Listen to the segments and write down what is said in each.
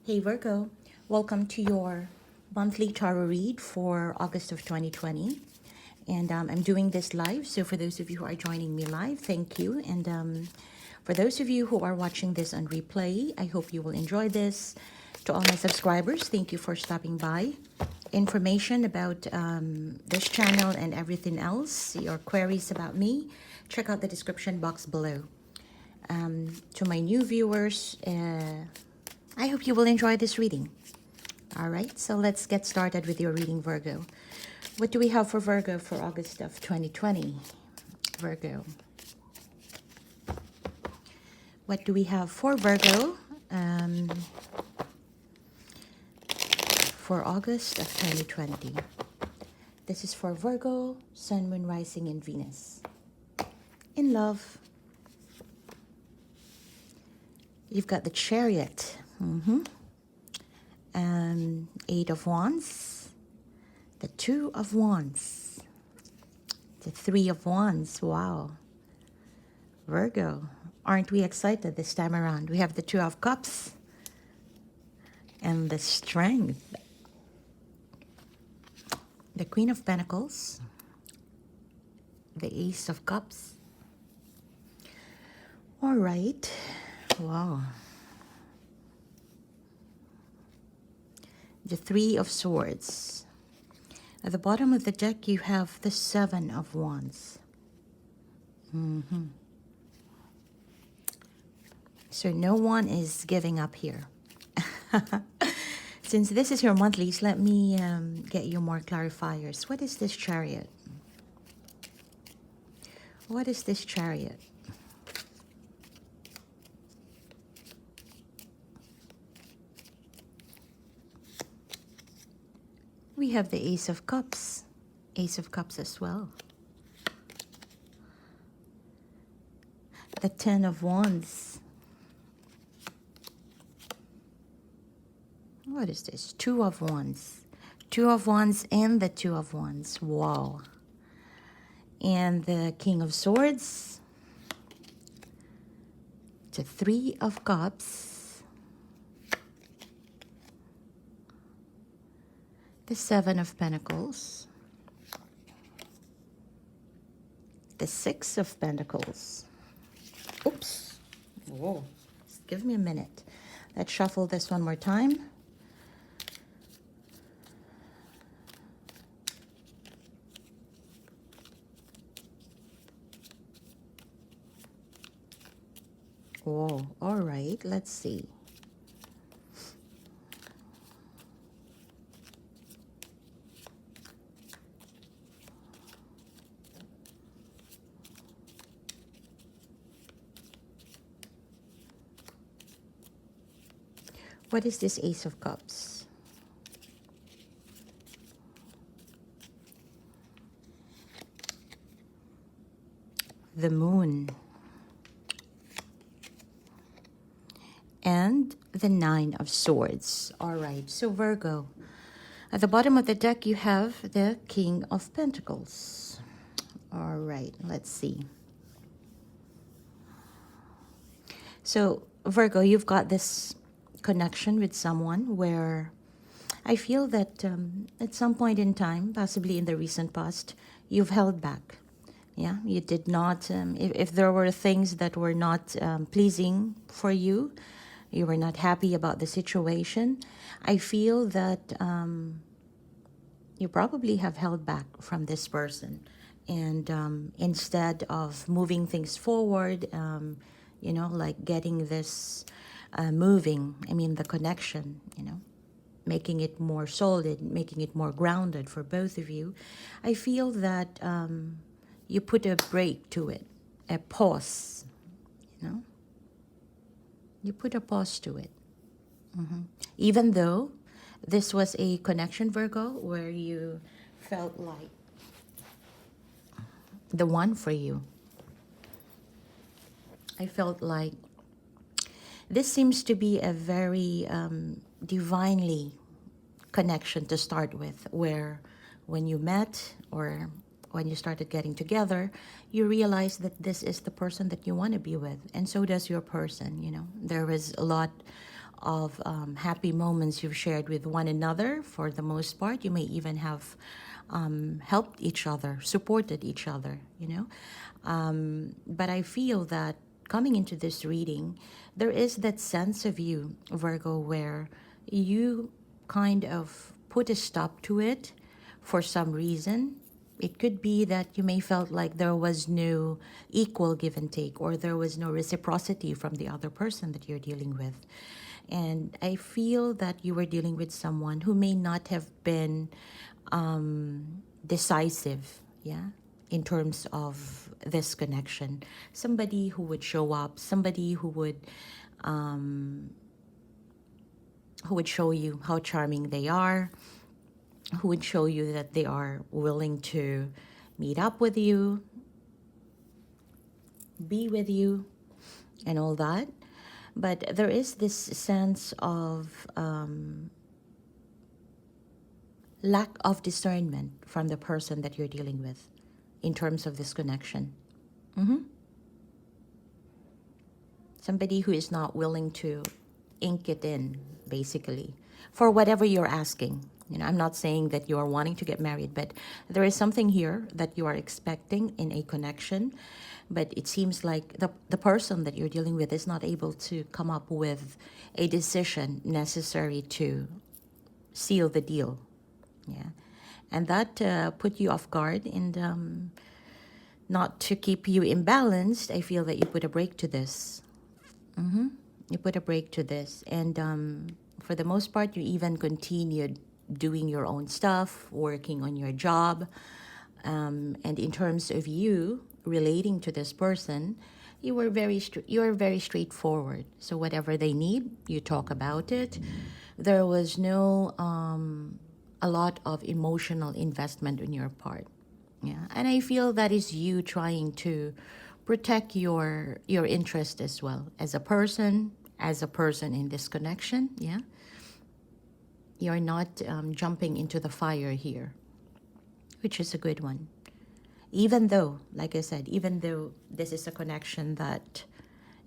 Hey Virgo, welcome to your monthly tarot read for August of 2020. And I'm doing this live, so for those of you who are joining me live, thank you. And for those of you who are watching this on replay, I hope you will enjoy this. To all my subscribers, thank you for stopping by. Information about this channel and everything else, your queries about me, check out the description box below. To my new viewers, I hope you will enjoy this reading. All right, so let's get started with your reading, Virgo. What do we have for Virgo for August of 2020? Virgo. What do we have for Virgo for August of 2020? This is for Virgo, Sun, Moon, Rising, and Venus. In love, you've got the Chariot. Eight of Wands, the Two of Wands, the Three of Wands. Wow. Virgo, aren't we excited this time around? We have the Two of Cups and the Strength, the Queen of Pentacles, the Ace of Cups. All right. Wow. The Three of Swords. At the bottom of the deck, you have the Seven of Wands. So no one is giving up here. Since this is your monthlies, let me get you more clarifiers. What is this Chariot? What is this Chariot? We have the Ace of Cups. Ace of Cups as well. The Ten of Wands. What is this? Two of Wands. Two of Wands and the Two of Wands. Wow. And the King of Swords. The Three of Cups. The Seven of Pentacles, the Six of Pentacles. Oops. Whoa. Just give me a minute. Let's shuffle this one more time. Whoa. All right. Let's see. What is this Ace of Cups? The Moon. And the Nine of Swords. All right, so Virgo. At the bottom of the deck, you have the King of Pentacles. All right, let's see. So, Virgo, you've got this connection with someone where I feel that at some point in time, possibly in the recent past, you've held back. Yeah, you did not, if there were things that were not pleasing for you, you were not happy about the situation, I feel that you probably have held back from this person. And instead of moving things forward, you know, like getting this moving, I mean the connection, you know, making it more solid, making it more grounded for both of you, I feel that you put a break to it, a pause, you know, you put a pause to it. Even though this was a connection, Virgo, where you felt like the one for you. I felt like this seems to be a very divinely connection to start with, where when you met or when you started getting together, you realize that this is the person that you want to be with. And so does your person, you know. There was a lot of happy moments you've shared with one another. For the most part, you may even have helped each other, supported each other, you know. But I feel that coming into this reading, there is that sense of you, Virgo, where you kind of put a stop to it for some reason. It could be that you may felt like there was no equal give and take, or there was no reciprocity from the other person that you're dealing with. And I feel that you were dealing with someone who may not have been decisive, yeah, in terms of this connection. Somebody who would show up, somebody who would show you how charming they are, who would show you that they are willing to meet up with you, be with you, and all that. But there is this sense of lack of discernment from the person that you're dealing with in terms of this connection. Somebody who is not willing to ink it in, basically, for whatever you're asking. You know, I'm not saying that you are wanting to get married, but there is something here that you are expecting in a connection. But it seems like the person that you're dealing with is not able to come up with a decision necessary to seal the deal. Yeah. And that put you off guard, and not to keep you imbalanced, I feel that you put a break to this. You put a break to this. And for the most part, you even continued doing your own stuff, working on your job. And in terms of you relating to this person, you were very straightforward. So whatever they need, you talk about it. There was no a lot of emotional investment on your part. Yeah. And I feel that is you trying to protect your interest as well as a person in this connection. Yeah. You're not jumping into the fire here, which is a good one. Even though, like I said, even though this is a connection that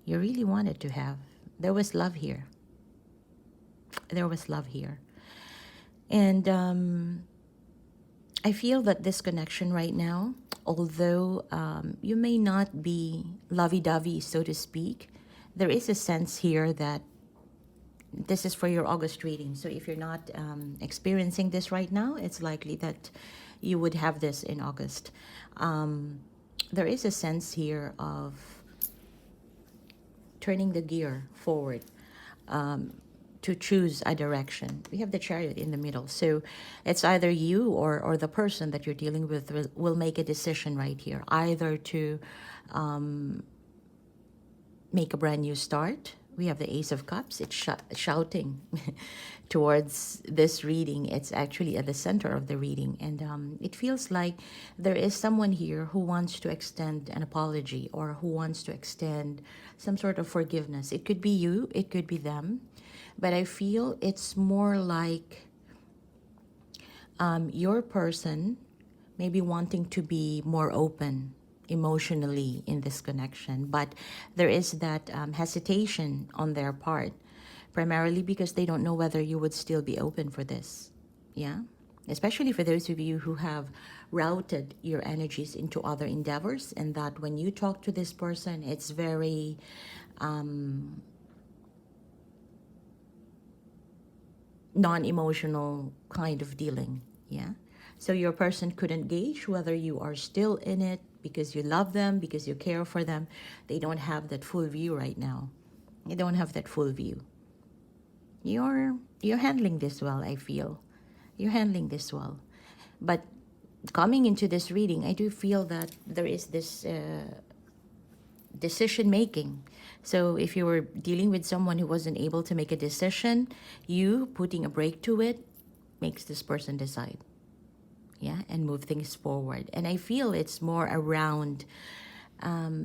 you really wanted to have, there was love here. There was love here. And I feel that this connection right now, although you may not be lovey-dovey, so to speak, there is a sense here that this is for your August reading. So if you're not experiencing this right now, it's likely that you would have this in August. There is a sense here of turning the gear forward, to choose a direction. We have the Chariot in the middle. So it's either you or the person that you're dealing with will make a decision right here, either to make a brand new start. We have the Ace of Cups. It's shouting towards this reading. It's actually at the center of the reading. And it feels like there is someone here who wants to extend an apology, or who wants to extend some sort of forgiveness. It could be you, it could be them. But I feel it's more like your person maybe wanting to be more open emotionally in this connection, but there is that hesitation on their part, primarily because they don't know whether you would still be open for this. Yeah, especially for those of you who have routed your energies into other endeavors, and that when you talk to this person, it's very non-emotional kind of dealing. Yeah, so your person couldn't gauge whether you are still in it because you love them, because you care for them. They don't have that full view right now. You don't have that full view. You're handling this well, I feel. You're handling this well. But coming into this reading, I do feel that there is this decision making. So if you were dealing with someone who wasn't able to make a decision, you putting a break to it makes this person decide. Yeah, and move things forward. And I feel it's more around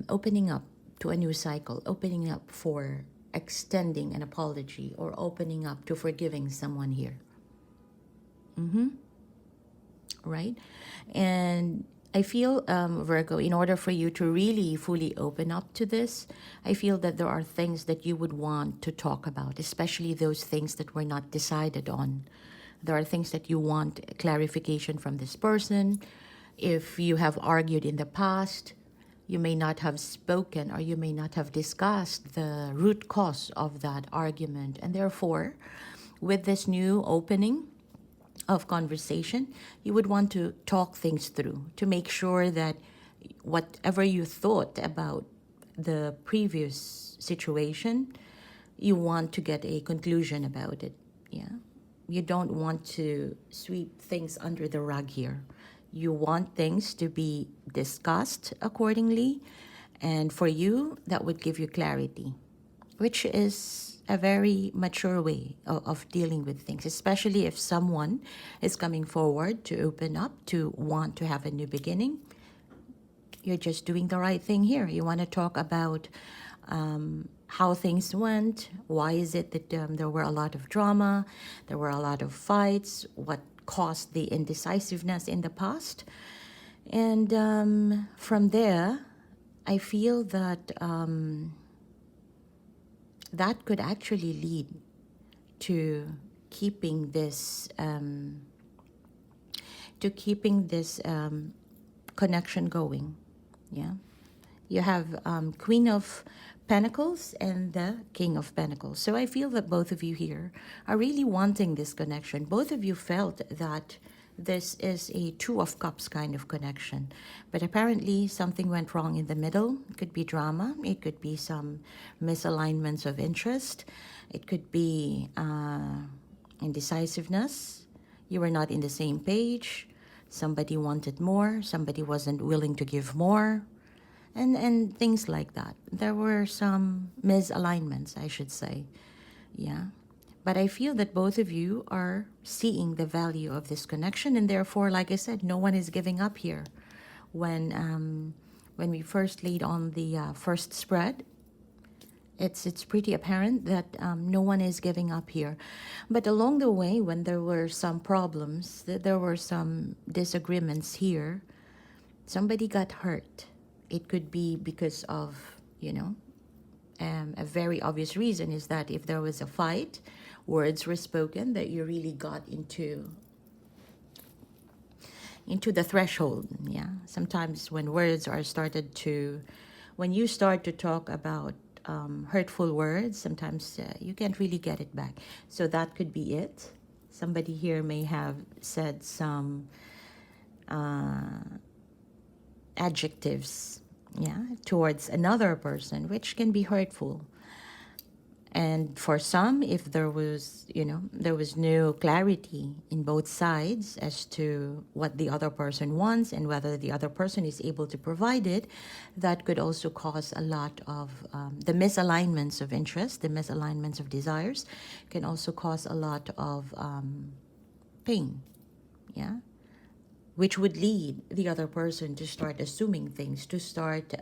opening up to a new cycle, opening up for extending an apology, or opening up to forgiving someone here. Right? And I feel, Virgo, in order for you to really fully open up to this, I feel that there are things that you would want to talk about, especially those things that were not decided on. There are things that you want clarification from this person. If you have argued in the past, you may not have spoken or you may not have discussed the root cause of that argument. And therefore, with this new opening of conversation, you would want to talk things through to make sure that whatever you thought about the previous situation, you want to get a conclusion about it. Yeah. You don't want to sweep things under the rug here. You want things to be discussed accordingly. And for you, that would give you clarity, which is a very mature way of dealing with things, especially if someone is coming forward to open up, to want to have a new beginning. You're just doing the right thing here. You want to talk about how things went. Why is it that there were a lot of drama? There were a lot of fights. What caused the indecisiveness in the past? And from there, I feel that that could actually lead to keeping this connection going. Yeah, you have Queen of Pentacles and the King of Pentacles. So I feel that both of you here are really wanting this connection. Both of you felt that this is a Two of Cups kind of connection. But apparently something went wrong in the middle. It could be drama. It could be some misalignments of interest. It could be indecisiveness. You were not in the same page. Somebody wanted more. Somebody wasn't willing to give more. And things like that. There were some misalignments, I should say. Yeah. But I feel that both of you are seeing the value of this connection, and therefore, like I said, no one is giving up here. When we first laid on the first spread, it's pretty apparent that no one is giving up here. But along the way, when there were some problems, there were some disagreements here, somebody got hurt. It could be because of, a very obvious reason is that if there was a fight, words were spoken that you really got into the threshold. Yeah, sometimes when words are when you start to talk about hurtful words, sometimes you can't really get it back. So that could be it. Somebody here may have said some adjectives, towards another person, which can be hurtful. And for some, if there was no clarity in both sides as to what the other person wants and whether the other person is able to provide it, that could also cause a lot of the misalignments of interest, the misalignments of desires, can also cause a lot of pain. Yeah. Which would lead the other person to start assuming things, to start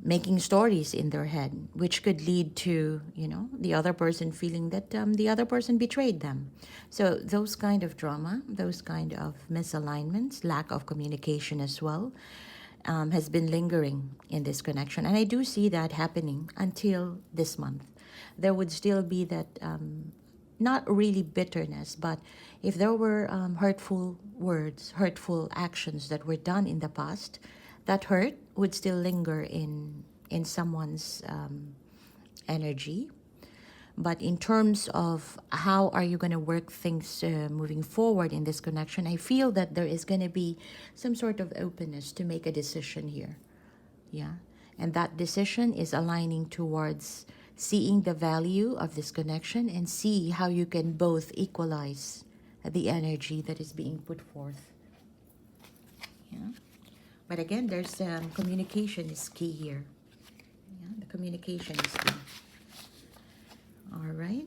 making stories in their head, which could lead to, the other person feeling that the other person betrayed them. So those kind of drama, those kind of misalignments, lack of communication as well, has been lingering in this connection. And I do see that happening until this month. There would still be that not really bitterness, but if there were hurtful words, hurtful actions that were done in the past, that hurt would still linger in someone's energy. But in terms of how are you going to work things moving forward in this connection, I feel that there is going to be some sort of openness to make a decision here. Yeah. And that decision is aligning towards seeing the value of this connection and see how you can both equalize the energy that is being put forth. Yeah. But again, there's communication is key here. Yeah, the communication is key. All right.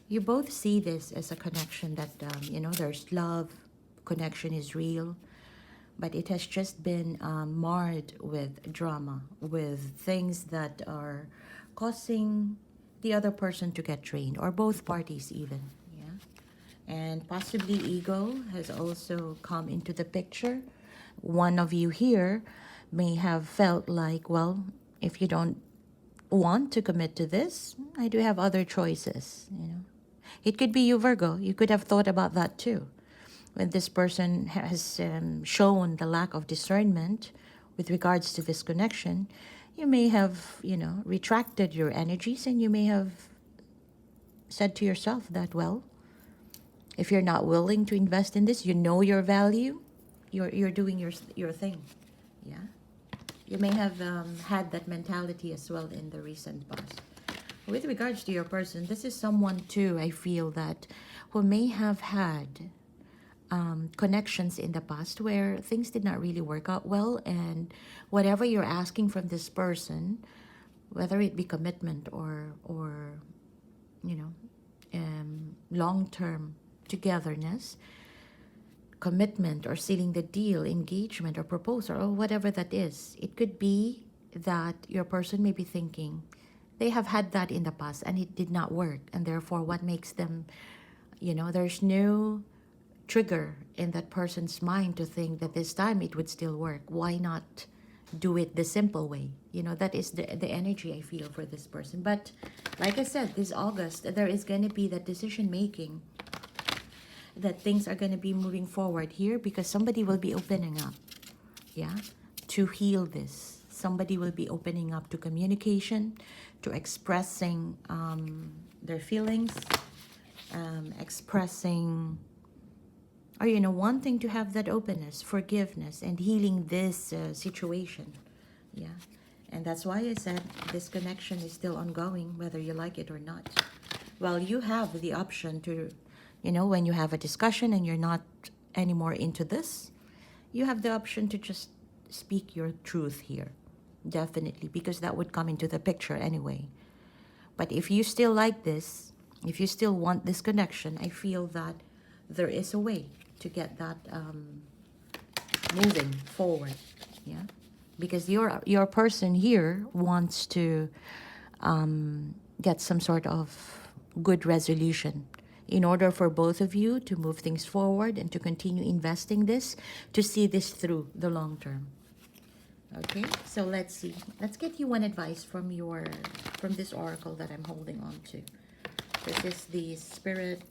You both see this as a connection that, there's love, connection is real, but it has just been marred with drama, with things that are causing the other person to get drained, or both parties even. Yeah. And possibly ego has also come into the picture. One of you here may have felt like, well, if you don't want to commit to this, I do have other choices, you know. It could be you, Virgo. You could have thought about that too. When this person has shown the lack of discernment with regards to this connection, you may have, you know, retracted your energies, and you may have said to yourself that, well, if you're not willing to invest in this, you know your value, you're doing your thing. Yeah. You may have had that mentality as well in the recent past. With regards to your person, this is someone too, I feel, that who may have had connections in the past where things did not really work out well, and whatever you're asking from this person, whether it be commitment or you know, long-term togetherness, commitment, or sealing the deal, engagement, or proposal, or whatever that is, it could be that your person may be thinking they have had that in the past and it did not work, and therefore what makes them, you know, there's no trigger in that person's mind to think that this time it would still work. Why not do it the simple way? You know, that is the energy I feel for this person. But like I said, this August, there is going to be that decision making, that things are going to be moving forward here, because somebody will be opening up, yeah, to heal this. Somebody will be opening up to communication, to expressing their feelings, expressing, or, you know, wanting to have that openness, forgiveness, and healing this situation. Yeah. And that's why I said this connection is still ongoing, whether you like it or not. Well, you have the option to, you know, when you have a discussion and you're not anymore into this, you have the option to just speak your truth here. Definitely, because that would come into the picture anyway. But if you still like this, if you still want this connection, I feel that there is a way to get that moving forward. Yeah, because your person here wants to get some sort of good resolution in order for both of you to move things forward and to continue investing this, to see this through the long term. Okay, so let's see. Let's get you one advice from this oracle that I'm holding on to. This is the spirit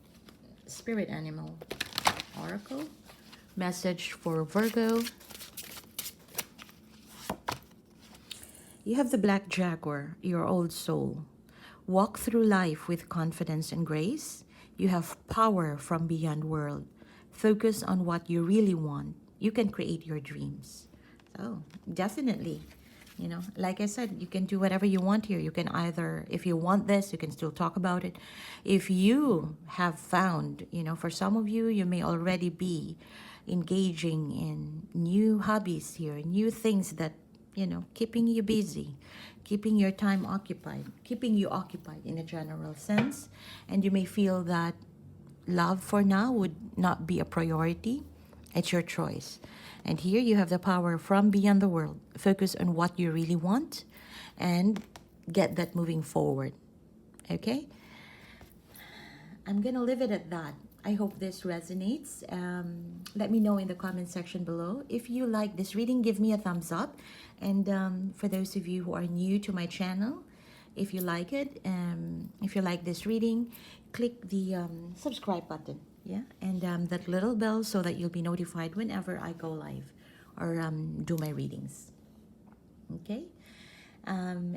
animal oracle. Message for Virgo. You have the Black Jaguar, your old soul. Walk through life with confidence and grace. You have power from beyond world. Focus on what you really want. You can create your dreams. So definitely, you know, like I said, you can do whatever you want here. You can either, if you want this, you can still talk about it. If you have found, you know, for some of you, you may already be engaging in new hobbies here, new things that, you know, keeping you busy, keeping your time occupied, keeping you occupied in a general sense. And you may feel that love for now would not be a priority. It's your choice. And here you have the power from beyond the world. Focus on what you really want and get that moving forward. Okay? I'm going to leave it at that. I hope this resonates. Let me know in the comment section below. If you like this reading, give me a thumbs up. And for those of you who are new to my channel, if you like it, if you like this reading, click the subscribe button. Yeah, and that little bell so that you'll be notified whenever I go live or do my readings. Okay?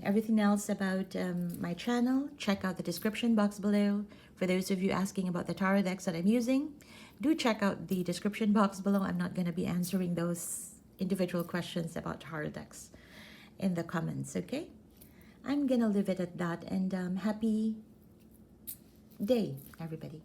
Everything else about my channel, check out the description box below. For those of you asking about the tarot decks that I'm using, do check out the description box below. I'm not going to be answering those individual questions about tarot decks in the comments, okay? I'm going to leave it at that, and happy day, everybody.